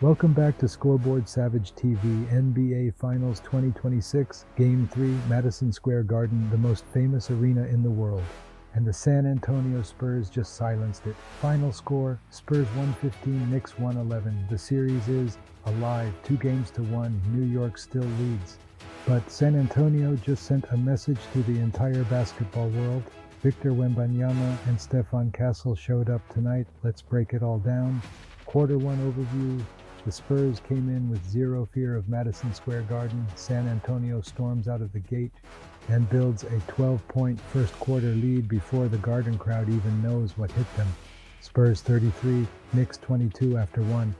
Welcome back to Scoreboard Savage TV, NBA Finals 2026, Game 3, Madison Square Garden, the most famous arena in the world. And the San Antonio Spurs just silenced it. Final score, Spurs 115, Knicks 111. The series is alive, 2-1. New York still leads. But San Antonio just sent a message to the entire basketball world. Victor Wembanyama and Stephon Castle showed up tonight. Let's break it all down. Quarter 1 overview. The Spurs came in with zero fear of Madison Square Garden. San Antonio storms out of the gate and builds a 12-point first quarter lead before the Garden crowd even knows what hit them. Spurs 33, Knicks 22 after 1-1.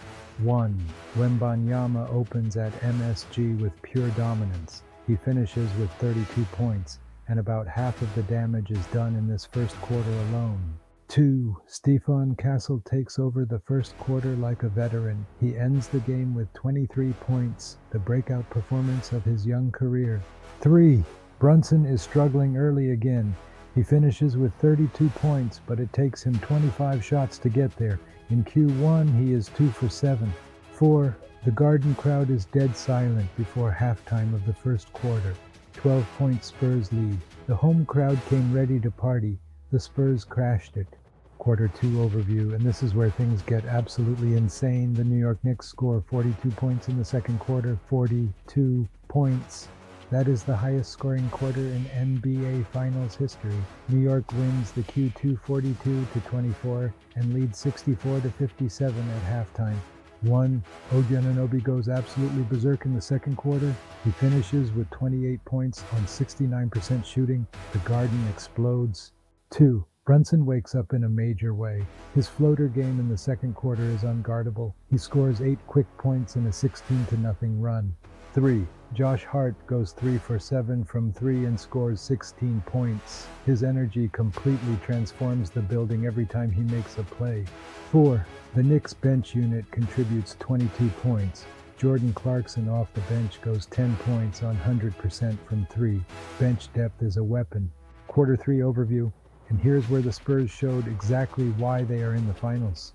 Wembanyama opens at MSG with pure dominance. He finishes with 32 points, and about half of the damage is done in this first quarter alone. 2. Stephon Castle takes over the first quarter like a veteran. He ends the game with 23 points, the breakout performance of his young career. 3. Brunson is struggling early again. He finishes with 32 points, but it takes him 25 shots to get there. In Q1, he is 2 for 7. 4. The Garden crowd is dead silent before halftime of the first quarter. 12-point Spurs lead. The home crowd came ready to party. The Spurs crashed it. Quarter 2 overview, and this is where things get absolutely insane. The New York Knicks score 42 points in the second quarter, 42 points. That is the highest scoring quarter in NBA Finals history. New York wins the Q2 42-24 and leads 64-57 at halftime. 1. Anunoby goes absolutely berserk in the second quarter. He finishes with 28 points on 69% shooting. The Garden explodes. 2. Brunson wakes up in a major way. His floater game in the second quarter is unguardable. He scores 8 quick points in a 16-0 run. 3. Josh Hart goes 3 for 7 from 3 and scores 16 points. His energy completely transforms the building every time he makes a play. 4. The Knicks bench unit contributes 22 points. Jordan Clarkson off the bench goes 10 points on 100% from 3. Bench depth is a weapon. Quarter 3 overview. And here's where the Spurs showed exactly why they are in the finals.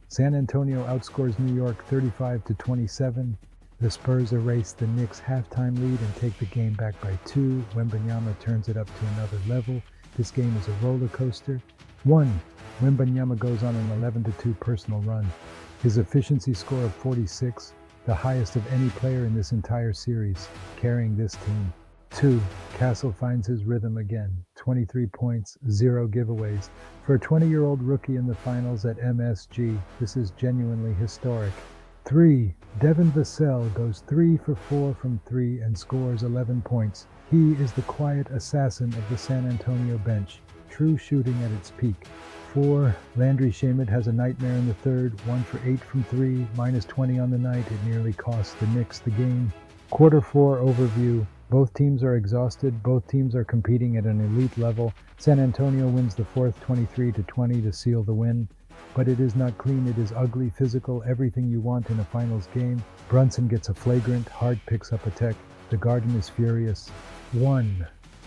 San Antonio outscores New York 35-27. The Spurs erase the Knicks' halftime lead and take the game back by 2. Wembanyama turns it up to another level. This game is a roller coaster. 1. Wembanyama goes on an 11-2 personal run. His efficiency score of 46, the highest of any player in this entire series, carrying this team. 2. Castle finds his rhythm again. 23 points, 0 giveaways. For a 20-year-old rookie in the finals at MSG, this is genuinely historic. 3. Devin Vassell goes 3 for 4 from 3 and scores 11 points. He is the quiet assassin of the San Antonio bench, true shooting at its peak. 4. Landry Shamet has a nightmare in the third, 1 for 8 from 3, minus 20 on the night. It nearly costs the Knicks the game. Quarter 4 overview. Both teams are exhausted. Both teams are competing at an elite level. San Antonio wins the fourth 23-20 to seal the win. But it is not clean. It is ugly, physical, everything you want in a finals game. Brunson gets a flagrant. Hart picks up a tech. The Garden is furious. 1.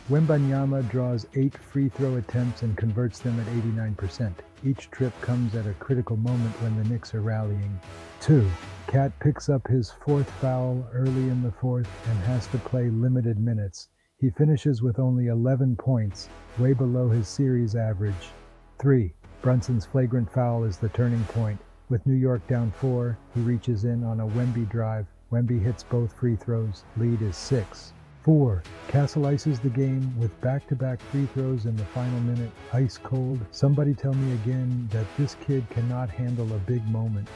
Wembanyama draws 8 free throw attempts and converts them at 89%. Each trip comes at a critical moment when the Knicks are rallying. 2. Cat picks up his 4th foul early in the 4th and has to play limited minutes. He finishes with only 11 points, way below his series average. 3. Brunson's flagrant foul is the turning point. With New York down 4, he reaches in on a Wemby drive. Wemby hits both free throws. Lead is 6. 4. Castle ices the game with back-to-back free throws in the final minute. Ice cold. Somebody tell me again that this kid cannot handle a big moment.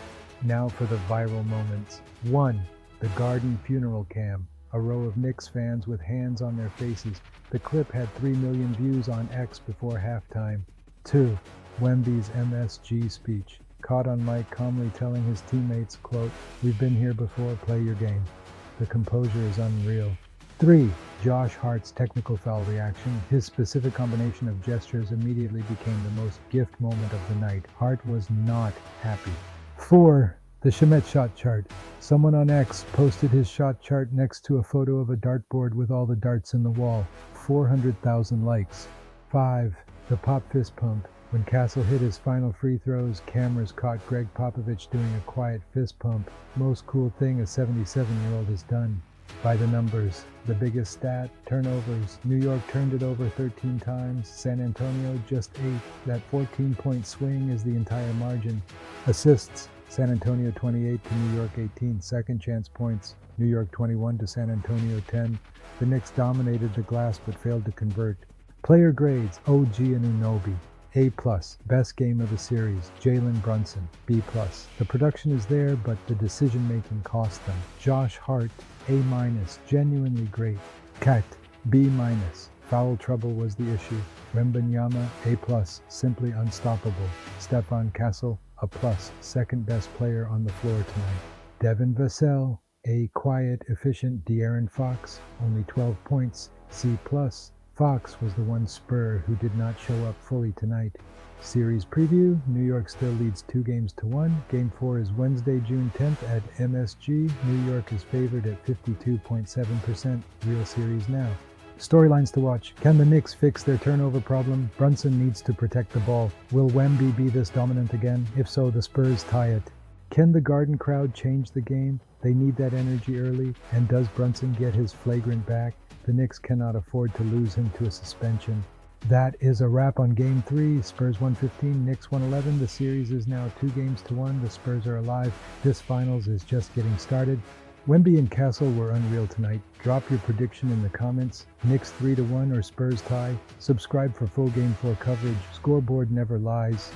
Now for the viral moments. 1. The Garden funeral cam. A row of Knicks fans with hands on their faces. The clip had 3 million views on X before halftime. 2. Wemby's MSG speech. Caught on mic calmly telling his teammates, quote, "We've been here before, play your game." The composure is unreal. 3. Josh Hart's technical foul reaction. His specific combination of gestures immediately became the most gift moment of the night. Hart was not happy. 4. The Shamet shot chart. Someone on X posted his shot chart next to a photo of a dartboard with all the darts in the wall. 400,000 likes. 5. The pop fist pump. When Castle hit his final free throws, cameras caught Greg Popovich doing a quiet fist pump. Most cool thing a 77-year-old has done. By the numbers, the biggest stat, turnovers. New York turned it over 13 times, San Antonio just 8. That 14-point swing is the entire margin. Assists, San Antonio 28 to New York 18. Second chance points, New York 21 to San Antonio 10. The Knicks dominated the glass but failed to convert. Player grades, OG Anunoby, A+, best game of the series, Jalen Brunson, B+. The production is there, but the decision-making cost them. Josh Hart, A-, genuinely great. Cat, B-, foul trouble was the issue. Wembanyama, A+, simply unstoppable. Stephon Castle, A+, second best player on the floor tonight. Devin Vassell, A, quiet, efficient. De'Aaron Fox, only 12 points, C+. Fox was the one Spur who did not show up fully tonight. Series preview, New York still leads 2-1. Game 4 is Wednesday, June 10th at MSG. New York is favored at 52.7%. Real series now. Storylines to watch. Can the Knicks fix their turnover problem? Brunson needs to protect the ball. Will Wemby be this dominant again? If so, the Spurs tie it. Can the Garden crowd change the game? They need that energy early. And does Brunson get his flagrant back? The Knicks cannot afford to lose him to a suspension. That is a wrap on Game 3. Spurs 115, Knicks 111. The series is now 2-1. The Spurs are alive. This finals is just getting started. Wemby and Castle were unreal tonight. Drop your prediction in the comments. Knicks 3-1 or Spurs tie. Subscribe for full Game 4 coverage. Scoreboard never lies.